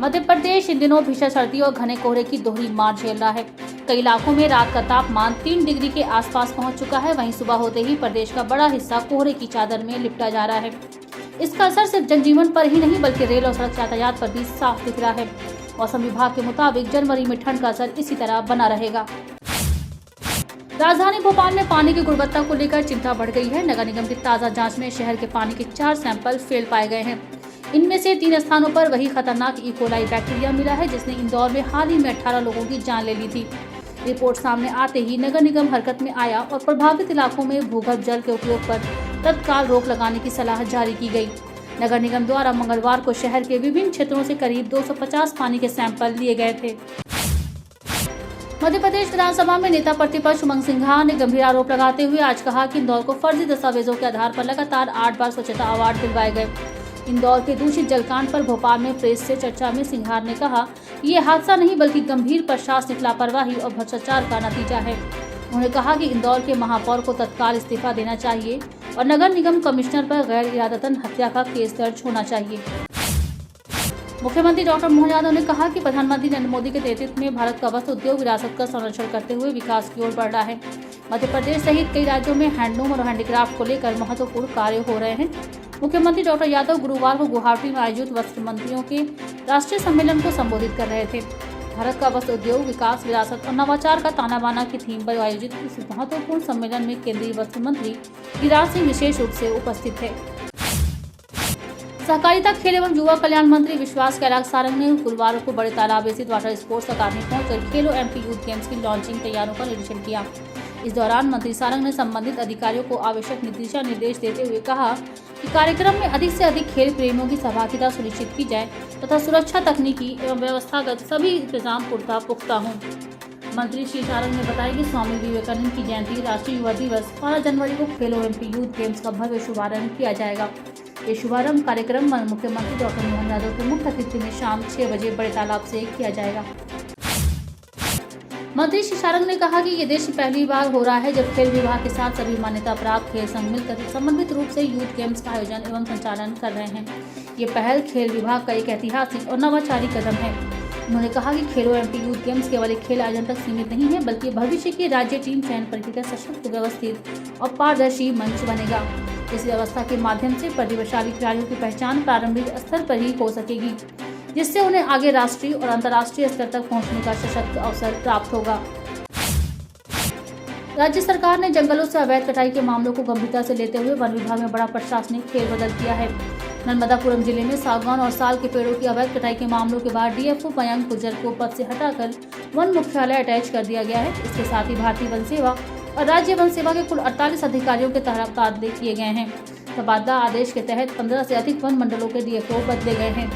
मध्य प्रदेश इन दिनों भीषण सर्दी और घने कोहरे की दोहरी मार झेल रहा है। कई इलाकों में रात का तापमान 3 डिग्री के आसपास पहुंच चुका है। वहीं सुबह होते ही प्रदेश का बड़ा हिस्सा कोहरे की चादर में लिपटा जा रहा है। इसका असर सिर्फ जनजीवन पर ही नहीं बल्कि रेल और सड़क यातायात पर भी साफ दिख रहा है। मौसम विभाग के मुताबिक जनवरी में ठंड का असर इसी तरह बना रहेगा। राजधानी भोपाल में पानी की गुणवत्ता को लेकर चिंता बढ़ गई है। नगर निगम की ताज़ा जांच में शहर के पानी के 4 सैंपल फेल पाए गए हैं। इनमें से 3 स्थानों पर वही खतरनाक ई कोलाई बैक्टीरिया मिला है जिसने इंदौर में हाल ही में 18 लोगों की जान ले ली थी। रिपोर्ट सामने आते ही नगर निगम हरकत में आया और प्रभावित इलाकों में भूगर्भ जल के उपयोग पर तत्काल रोक लगाने की सलाह जारी की गई। नगर निगम द्वारा मंगलवार को शहर के विभिन्न क्षेत्रों से करीब 250 पानी के सैंपल लिए गए थे। मध्य प्रदेश विधानसभा में नेता प्रतिपक्ष उमंग सिंघार ने गंभीर आरोप लगाते हुए आज कहा कि इंदौर को फर्जी दस्तावेजों के आधार पर लगातार 8 बार स्वच्छता अवार्ड दिलवाए गए। इंदौर के दूषित जलकांड पर भोपाल में प्रेस से चर्चा में सिंघार ने कहा कि ये हादसा नहीं बल्कि गंभीर प्रशासनिक लापरवाही और भ्रष्टाचार का नतीजा है। उन्होंने कहा कि इंदौर के महापौर को तत्काल इस्तीफा देना चाहिए और नगर निगम कमिश्नर पर गैर इरादतन हत्या का केस दर्ज होना चाहिए। मुख्यमंत्री डॉक्टर मोहन यादव ने कहा कि प्रधानमंत्री नरेंद्र मोदी के नेतृत्व में भारत का वस्त्र उद्योग विरासत का संरक्षण करते हुए विकास की ओर बढ़ रहा है। मध्य प्रदेश सहित कई राज्यों में हैंडलूम और हैंडीक्राफ्ट को लेकर महत्वपूर्ण कार्य हो रहे हैं। मुख्यमंत्री डॉक्टर यादव गुरुवार को गुवाहाटी में आयोजित वस्त्र मंत्रियों के राष्ट्रीय सम्मेलन को संबोधित कर रहे थे। भारत का वस्त्र उद्योग विकास विरासत और नवाचार का ताना बाना की थीम पर आयोजित इस महत्वपूर्ण सम्मेलन में केंद्रीय वस्त्र मंत्री गिरिराज सिंह विशेष रूप से उपस्थित थे। सहकारिता, खेल एवं युवा कल्याण मंत्री विश्वास कैलाश सारंग ने गुरुवार को बड़े तालाब स्थित वाटर स्पोर्ट्स अकादमी पहुंचकर खेलो एमपी यूथ गेम्स की लॉन्चिंग तैयारियों का निरीक्षण किया। इस दौरान मंत्री सारंग ने संबंधित अधिकारियों को आवश्यक दिशा निर्देश देते हुए कहा कि कार्यक्रम में अधिक से अधिक खेल प्रेमियों की सहभागिता सुनिश्चित की जाए तथा सुरक्षा, तकनीकी एवं व्यवस्थागत सभी इंतजाम पुख्ता हों। मंत्री श्री सारंग ने बताया कि स्वामी विवेकानंद की जयंती राष्ट्रीय युवा दिवस 12 जनवरी को खेलो एमपी यूथ गेम्स का भव्य शुभारंभ किया जाएगा। ये शुभारंभ कार्यक्रम मुख्यमंत्री डॉक्टर मोहन यादव के मुख्य अतिथि में शाम 6 बजे बड़े तालाब से किया जाएगा। मंत्री श्री सारंग ने कहा कि ये देश में पहली बार हो रहा है जब खेल विभाग के साथ सभी मान्यता प्राप्त खेल संघ मिलकर समन्वित रूप से यूथ गेम्स का आयोजन एवं संचालन कर रहे हैं। ये पहल खेल विभाग का एक ऐतिहासिक और नवाचारी कदम है। उन्होंने कहा कि खेलो एमपी यूथ गेम्स केवल एक खेल आयोजन तक सीमित नहीं है बल्कि भविष्य की राज्य टीम चयन प्रक्रिया सशक्त, व्यवस्थित और पारदर्शी मंच बनेगा। इस व्यवस्था के माध्यम से प्रतिभाशाली खिलाड़ियों की पहचान प्रारंभिक स्तर पर ही हो सकेगी, जिससे उन्हें आगे राष्ट्रीय और अंतर्राष्ट्रीय स्तर तक पहुंचने का सशक्त अवसर प्राप्त होगा। राज्य सरकार ने जंगलों से अवैध कटाई के मामलों को गंभीरता से लेते हुए वन विभाग में बड़ा प्रशासनिक फेरबदल किया है। नर्मदापुरम जिले में सागौन और साल के पेड़ों की अवैध कटाई के मामलों के बाद डीएफओ मयंक गुर्जर को पद से हटाकर वन मुख्यालय अटैच कर दिया गया है। इसके साथ ही भारतीय वन सेवा और राज्य वन सेवा के कुल 48 अधिकारियों के तबादले किए गए हैं। तबादला आदेश के तहत 15 से अधिक वन मंडलों के डीएफओ बदले गए हैं।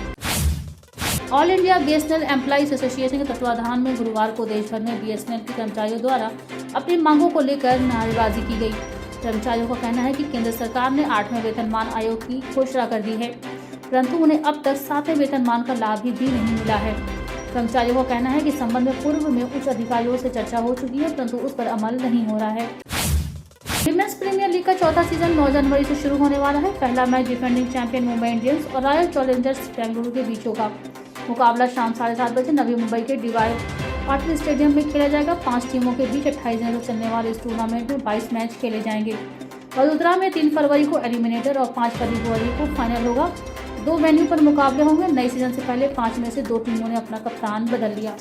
All India BSNL employees association के तत्वाधान में गुरुवार को देश भर में बीएसएनएल के कर्मचारियों द्वारा अपनी मांगों को लेकर नारेबाजी की गई। कर्मचारियों का कहना है कि केंद्र सरकार ने 8वें वेतनमान आयोग की घोषणा कर दी है, परंतु उन्हें अब तक 7वें वेतनमान का लाभ भी नहीं मिला है। कर्मचारियों का कहना है कि संबंध में पूर्व में उच्च अधिकारियों से चर्चा हो चुकी है, परंतु उस पर अमल नहीं हो रहा है। विमेंस प्रीमियर लीग का चौथा सीजन 9 जनवरी से शुरू होने वाला है। पहला match defending champion Mumbai Indians और रॉयल चैलेंजर्स बेंगलुरु के बीच होगा। मुकाबला शाम 7:30 बजे नवी मुंबई के डीवाई पाटिल स्टेडियम में खेला जाएगा। 5 टीमों के बीच 28 दिनों तक चलने वाले इस टूर्नामेंट में 22 मैच खेले जाएंगे। वडोदरा में 3 फरवरी को एलिमिनेटर और 5 फरवरी को फाइनल होगा। 2 वेन्यू पर मुकाबले होंगे। नए सीजन से पहले 5 में से 2 टीमों ने अपना कप्तान बदल लिया।